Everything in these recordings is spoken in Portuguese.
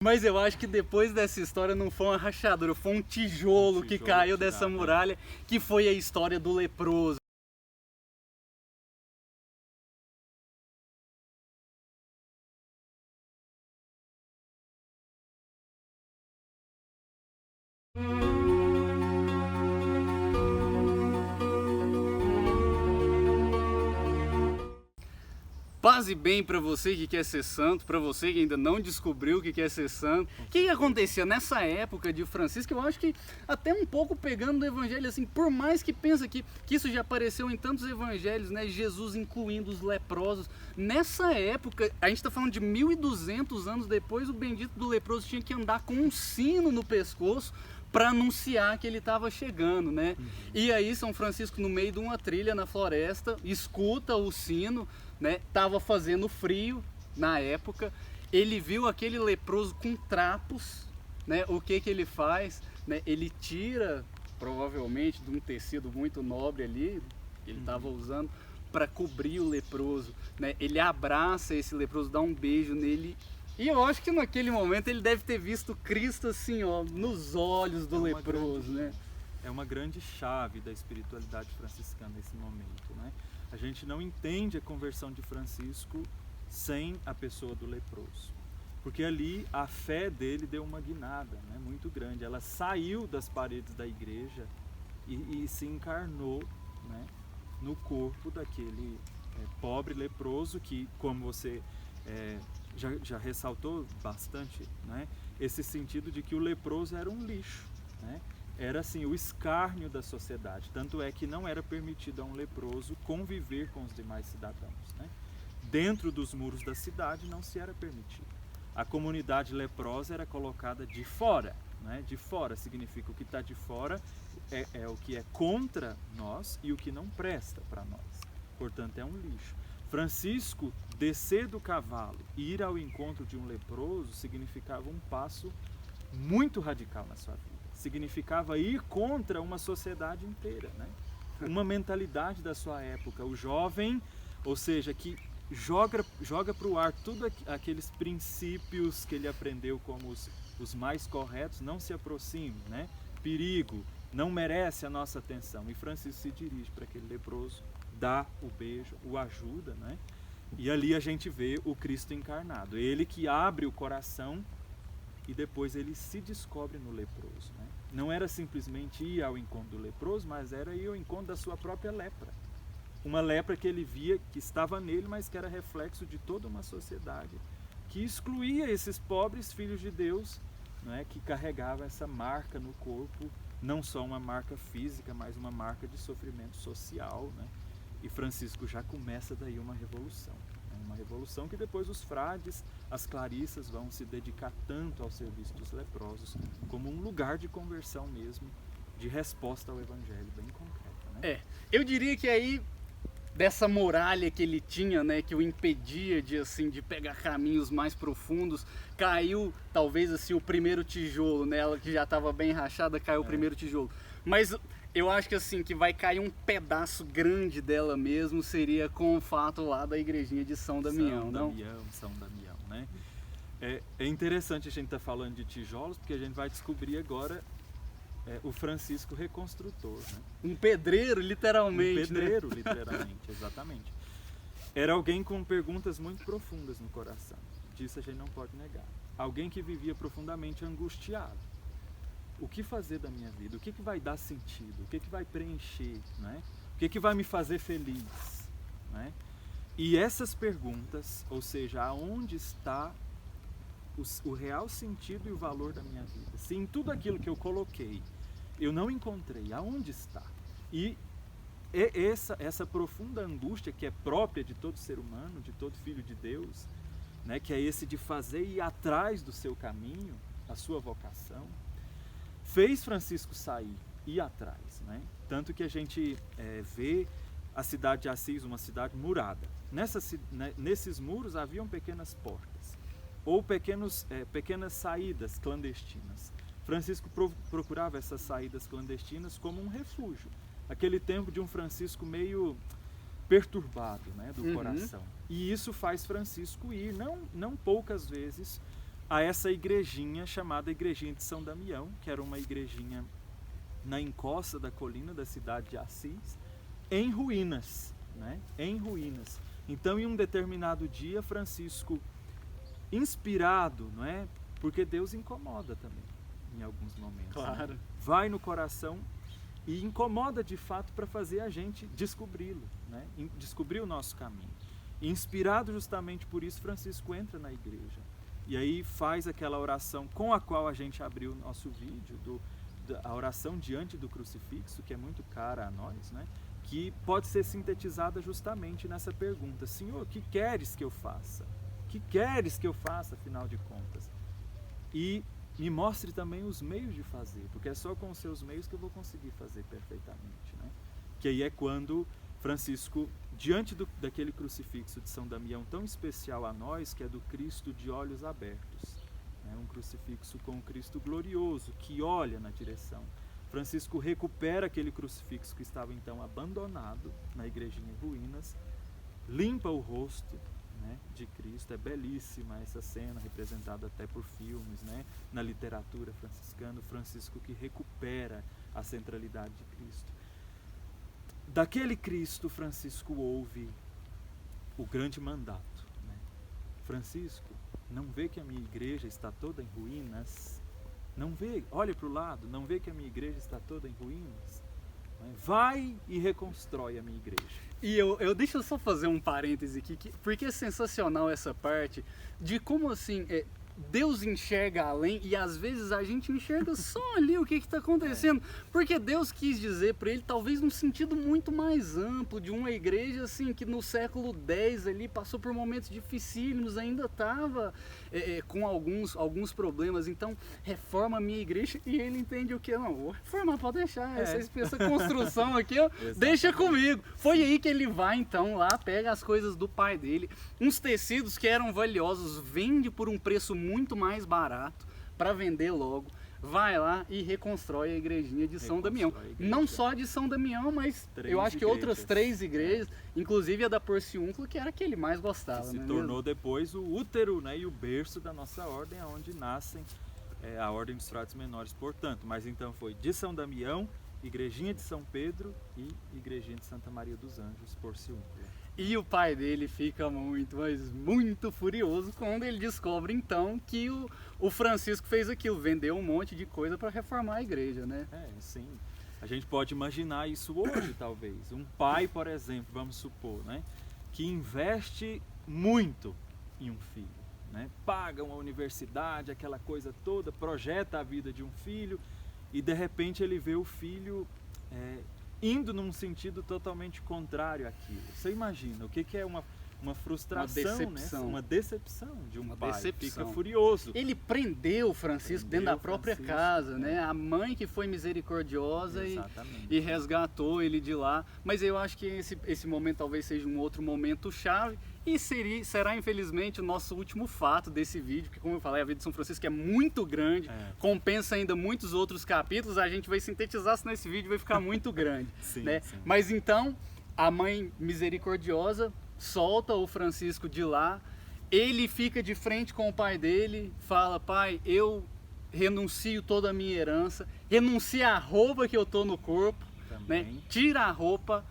Mas eu acho que depois dessa história não foi uma rachadura, foi um tijolo que caiu dessa muralha, que foi a história do leproso. Paz e bem para você que quer ser santo, para você que ainda não descobriu o que quer ser santo. O que acontecia nessa época de Francisco? Eu acho que até um pouco pegando o evangelho, assim, por mais que pensa que isso já apareceu em tantos evangelhos, né? Jesus incluindo os leprosos. Nessa época, a gente está falando de 1200 anos depois, o bendito do leproso tinha que andar com um sino no pescoço para anunciar que ele estava chegando, né? E aí São Francisco, no meio de uma trilha na floresta, escuta o sino, né? Tava fazendo frio na época, ele viu aquele leproso com trapos, né? O que ele faz, né? Ele tira, provavelmente, de um tecido muito nobre ali, que ele estava usando, para cobrir o leproso, né? Ele abraça esse leproso, dá um beijo nele. E eu acho que naquele momento ele deve ter visto Cristo assim, ó, nos olhos do leproso, né? É uma grande chave da espiritualidade franciscana nesse momento, né? A gente não entende a conversão de Francisco sem a pessoa do leproso, porque ali a fé dele deu uma guinada, né, muito grande. Ela saiu das paredes da igreja e se encarnou, né, no corpo daquele pobre leproso que, como você já ressaltou bastante, né, esse sentido de que o leproso era um lixo, né? Era assim o escárnio da sociedade, tanto é que não era permitido a um leproso conviver com os demais cidadãos, né? Dentro dos muros da cidade não se era permitido. A comunidade leprosa era colocada de fora, né? De fora significa o que está de fora é o que é contra nós e o que não presta para nós, portanto é um lixo. Francisco descer do cavalo e ir ao encontro de um leproso significava um passo muito radical na sua vida. Significava ir contra uma sociedade inteira, né? Uma mentalidade da sua época. O jovem, ou seja, que joga para o ar tudo aqueles princípios que ele aprendeu como os mais corretos, não se aproxime, né? Perigo, não merece a nossa atenção. E Francisco se dirige para aquele leproso, dá o beijo, o ajuda, né? E ali a gente vê o Cristo encarnado. Ele que abre o coração e depois ele se descobre no leproso, né? Não era simplesmente ir ao encontro do leproso, mas era ir ao encontro da sua própria lepra. Uma lepra que ele via que estava nele, mas que era reflexo de toda uma sociedade que excluía esses pobres filhos de Deus, não é? Que carregavam essa marca no corpo, não só uma marca física, mas uma marca de sofrimento social, né? E Francisco já começa daí uma revolução. Uma revolução que depois os frades, as clarissas vão se dedicar tanto ao serviço dos leprosos como um lugar de conversão mesmo, de resposta ao evangelho bem concreta, né? Eu diria que aí dessa muralha que ele tinha, né, que o impedia de pegar caminhos mais profundos, caiu talvez assim o primeiro tijolo nela, que já estava bem rachada, caiu o primeiro tijolo. Mas eu acho que assim, que vai cair um pedaço grande dela mesmo, seria com o fato lá da igrejinha de São Damião, não? São Damião, né? É interessante a gente estar falando de tijolos, porque a gente vai descobrir agora o Francisco reconstrutor, né? Um pedreiro, literalmente. Um pedreiro, né? Literalmente, exatamente. Era alguém com perguntas muito profundas no coração, disso a gente não pode negar. Alguém que vivia profundamente angustiado. O que fazer da minha vida? O que vai dar sentido? O que vai preencher? Né? O que vai me fazer feliz? Né? E essas perguntas, ou seja, aonde está o real sentido e o valor da minha vida? Se em tudo aquilo que eu coloquei eu não encontrei, aonde está? E essa profunda angústia que é própria de todo ser humano, de todo filho de Deus, né? Que é esse de fazer e ir atrás do seu caminho, a sua vocação, fez Francisco sair, ir atrás, né? Tanto que a gente vê a cidade de Assis, uma cidade murada. Nesses muros haviam pequenas portas, ou pequenas saídas clandestinas. Francisco procurava essas saídas clandestinas como um refúgio. Aquele tempo de um Francisco meio perturbado, né, do coração. E isso faz Francisco ir, não poucas vezes, a essa igrejinha chamada Igrejinha de São Damião, que era uma igrejinha na encosta da colina da cidade de Assis, em ruínas, né? Em ruínas. Então, em um determinado dia, Francisco, inspirado, não é? Porque Deus incomoda também, em alguns momentos. Claro. Né? Vai no coração e incomoda de fato para fazer a gente descobri-lo, né? Descobrir o nosso caminho. E inspirado justamente por isso, Francisco entra na igreja. E aí faz aquela oração com a qual a gente abriu o nosso vídeo, a oração diante do crucifixo, que é muito cara a nós, né? Que pode ser sintetizada justamente nessa pergunta: Senhor, o que queres que eu faça? O que queres que eu faça, afinal de contas? E me mostre também os meios de fazer, porque é só com os seus meios que eu vou conseguir fazer perfeitamente, né? Que aí é quando Francisco, diante daquele crucifixo de São Damião tão especial a nós, que é do Cristo de olhos abertos, né? Um crucifixo com o Cristo glorioso, que olha na direção. Francisco recupera aquele crucifixo que estava então abandonado na igrejinha em ruínas, limpa o rosto, né, de Cristo. É belíssima essa cena, representada até por filmes, né, na literatura franciscana. Francisco que recupera a centralidade de Cristo. Daquele Cristo, Francisco ouve o grande mandato, né? Francisco, não vê que a minha igreja está toda em ruínas? Não vê, olha para o lado, não vê que a minha igreja está toda em ruínas? Vai e reconstrói a minha igreja. E eu deixa eu só fazer um parêntese aqui, porque é sensacional essa parte de como assim Deus enxerga além e às vezes a gente enxerga só ali o que está acontecendo. Porque Deus quis dizer para ele, talvez num sentido muito mais amplo, de uma igreja assim que no século X ali passou por momentos dificílimos, ainda estava com alguns problemas. Então, reforma a minha igreja, e ele entende o que? Não, vou reformar, pode deixar, essa construção aqui, ó, deixa comigo. Foi aí que ele vai então lá, pega as coisas do pai dele, uns tecidos que eram valiosos, vende por um preço muito mais barato para vender logo, vai lá e reconstrói a igrejinha de São Damião. Não só de São Damião, mas eu acho que outras 3 igrejas, inclusive a da Porciúncula, que era a que ele mais gostava. Que se tornou depois o útero, né, e o berço da nossa ordem, onde nascem a Ordem dos Frades Menores, portanto. Mas então foi de São Damião, Igrejinha de São Pedro e Igrejinha de Santa Maria dos Anjos, Porciúncula. E o pai dele fica muito, mas muito furioso quando ele descobre então que o Francisco fez aquilo, vendeu um monte de coisa para reformar a igreja, né? Sim. A gente pode imaginar isso hoje, talvez. Um pai, por exemplo, vamos supor, né, que investe muito em um filho, né? Paga uma universidade, aquela coisa toda, projeta a vida de um filho e de repente ele vê o filho indo num sentido totalmente contrário àquilo. Você imagina o que é uma frustração, uma decepção de um pai. Fica furioso. Ele prendeu o Francisco dentro da própria casa, né? A mãe que foi misericordiosa e resgatou ele de lá. Mas eu acho que esse momento talvez seja um outro momento chave e será infelizmente o nosso último fato desse vídeo, porque como eu falei, a vida de São Francisco é muito grande, compensa ainda muitos outros capítulos, a gente vai sintetizar, senão esse vídeo vai ficar muito grande. Sim. Mas então, a mãe misericordiosa solta o Francisco de lá, ele fica de frente com o pai dele, fala: pai, eu renuncio toda a minha herança, renuncia a roupa que eu tô no corpo, né? Tira a roupa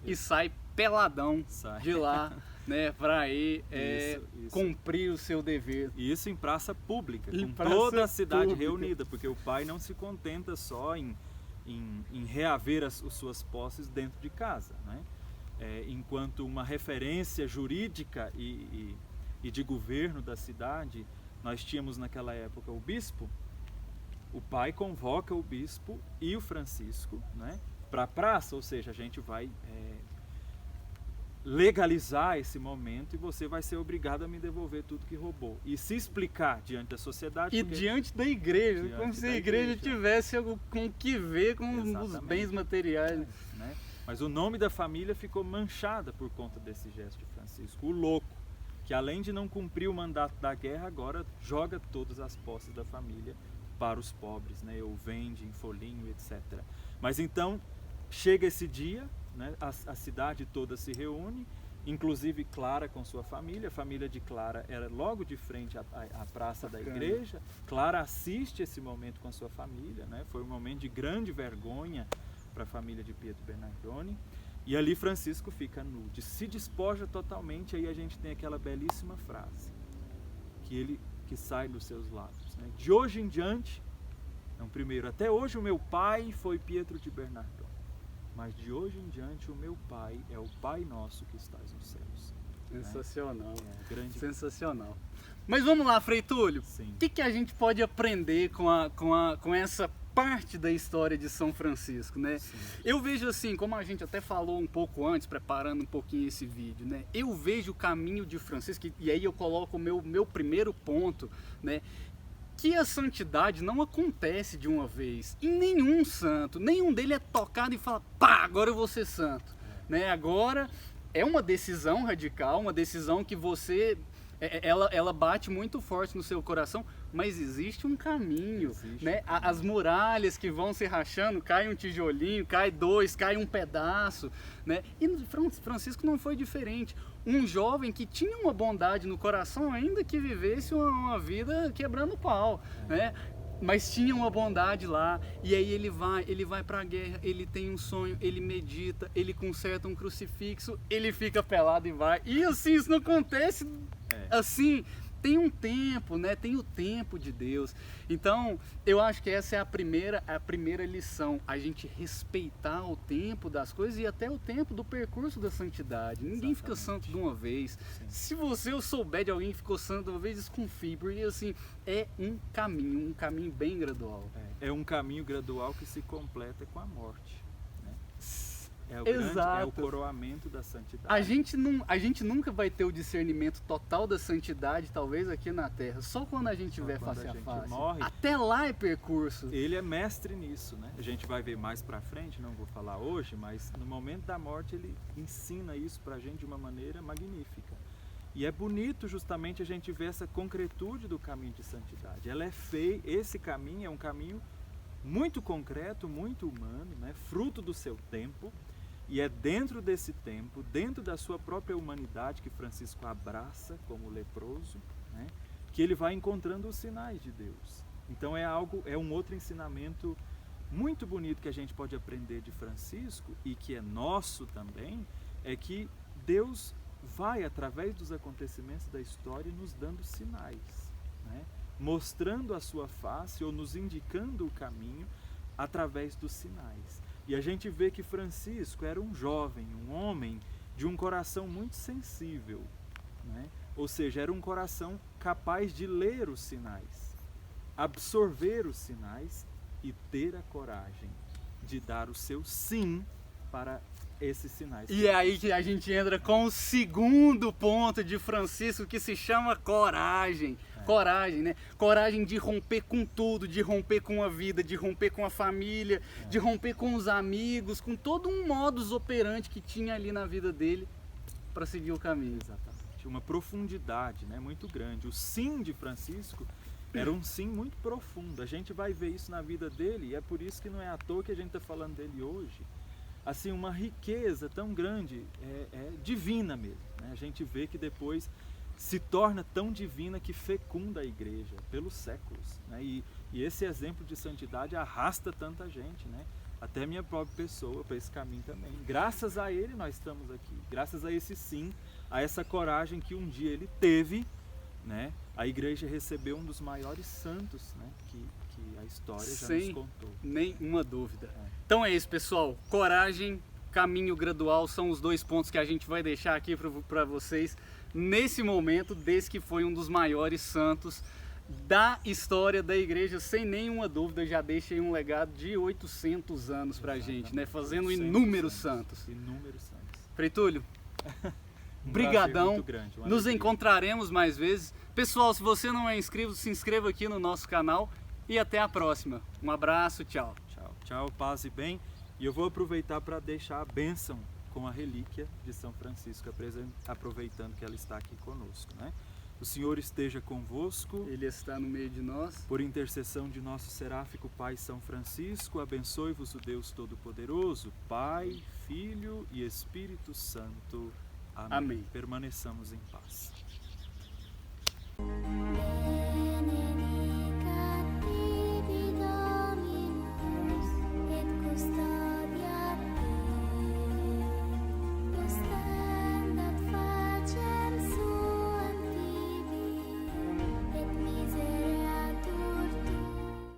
e sai peladão de lá, né, para ir cumprir o seu dever. E isso em praça pública, com toda a cidade reunida, porque o pai não se contenta só em reaver as suas posses dentro de casa, né? Enquanto uma referência jurídica e de governo da cidade, nós tínhamos naquela época o bispo. O pai convoca o bispo e o Francisco, né, para a praça, ou seja, a gente vai legalizar esse momento e você vai ser obrigado a me devolver tudo que roubou. E se explicar diante da sociedade. E diante da igreja, como se a igreja tivesse algo com que ver com os bens materiais. Né? Mas o nome da família ficou manchada por conta desse gesto de Francisco, o louco, que além de não cumprir o mandato da guerra, agora joga todas as posses da família para os pobres, né? Ou vende em folhinho, etc. Mas então chega esse dia, né? A cidade toda se reúne inclusive Clara com sua família. A família de Clara era logo de frente à praça da igreja. Clara assiste esse momento com a sua família, né? Foi um momento de grande vergonha para a família de Pietro Bernardoni. E ali Francisco fica nu, se despoja totalmente. Aí a gente tem aquela belíssima frase que sai dos seus lábios, né? De hoje em diante, então, primeiro, até hoje o meu pai foi Pietro de Bernardoni, mas de hoje em diante o meu pai é o Pai Nosso que estás nos céus. Sensacional. Né? Grande... Sensacional. Mas vamos lá, Frei Túlio. Sim. O que a gente pode aprender com essa parte da história de São Francisco, né? Sim. Eu vejo assim, como a gente até falou um pouco antes, preparando um pouquinho esse vídeo, né? Eu vejo o caminho de Francisco, e aí eu coloco o meu primeiro ponto, né? Que a santidade não acontece de uma vez em nenhum santo, nenhum dele é tocado e fala, pá, agora eu vou ser santo, né? Agora é uma decisão radical, uma decisão que você, ela bate muito forte no seu coração, mas existe um caminho, né? As muralhas que vão se rachando, cai um tijolinho, cai dois, cai um pedaço, né? E Francisco não foi diferente. Um jovem que tinha uma bondade no coração, ainda que vivesse uma vida quebrando pau, né? Mas tinha uma bondade lá, e aí ele vai para a guerra, ele tem um sonho, ele medita, ele conserta um crucifixo, ele fica pelado e vai. E assim, isso não acontece assim, tem um tempo, né? Tem o tempo de Deus. Então, eu acho que essa é a primeira lição, a gente respeitar o tempo das coisas e até o tempo do percurso da santidade. Ninguém fica santo de uma vez. Sim. Se você souber de alguém que ficou santo de uma vez, desconfie, porque assim, é um caminho bem gradual. É um caminho gradual que se completa com a morte. É o coroamento da santidade. A gente nunca vai ter o discernimento total da santidade, talvez aqui na Terra, só quando a gente estiver face a face. Morre, até lá é percurso. Ele é mestre nisso, né? A gente vai ver mais pra frente, não vou falar hoje, mas no momento da morte ele ensina isso pra gente de uma maneira magnífica. E é bonito justamente a gente ver essa concretude do caminho de santidade. Esse caminho é um caminho muito concreto, muito humano, né? Fruto do seu tempo. E é dentro desse tempo, dentro da sua própria humanidade, que Francisco abraça como leproso, né, que ele vai encontrando os sinais de Deus. Então é um outro ensinamento muito bonito que a gente pode aprender de Francisco e que é nosso também, é que Deus vai, através dos acontecimentos da história, nos dando sinais, né, mostrando a sua face ou nos indicando o caminho através dos sinais. E a gente vê que Francisco era um jovem, um homem de um coração muito sensível, né? Ou seja, era um coração capaz de ler os sinais, absorver os sinais e ter a coragem de dar o seu sim para esses sinais. E é aí que a gente entra com o segundo ponto de Francisco, que se chama coragem. Coragem, né? Coragem de romper com tudo, de romper com a vida, de romper com a família, de romper com os amigos, com todo um modus operandi que tinha ali na vida dele para seguir o caminho. Exatamente. Uma profundidade, né, muito grande. O sim de Francisco era um sim muito profundo. A gente vai ver isso na vida dele e é por isso que não é à toa que a gente está falando dele hoje. Assim, uma riqueza tão grande, é divina mesmo, né? A gente vê que depois se torna tão divina que fecunda a igreja pelos séculos, né? E esse exemplo de santidade arrasta tanta gente, né? Até minha própria pessoa para esse caminho também. Graças a ele nós estamos aqui, graças a esse sim, a essa coragem que um dia ele teve, né? A igreja recebeu um dos maiores santos, né, que a história já nos contou. Sem nenhuma dúvida. Então é isso, pessoal. Coragem, caminho gradual são os dois pontos que a gente vai deixar aqui para vocês nesse momento, desse que foi um dos maiores santos da história da igreja, sem nenhuma dúvida. Já deixei um legado de 800 anos para a gente, né? Fazendo inúmeros santos. Inúmeros santos. Frei Túlio, brigadão. Nos encontraremos mais vezes. Pessoal, se você não é inscrito, se inscreva aqui no nosso canal e até a próxima. Um abraço, tchau. Tchau, paz e bem. E eu vou aproveitar para deixar a bênção com a relíquia de São Francisco, aproveitando que ela está aqui conosco, né? O Senhor esteja convosco. Ele está no meio de nós. Por intercessão de nosso seráfico Pai São Francisco, abençoe-vos o Deus Todo-Poderoso, Pai, Filho e Espírito Santo. Amém. Permaneçamos em paz.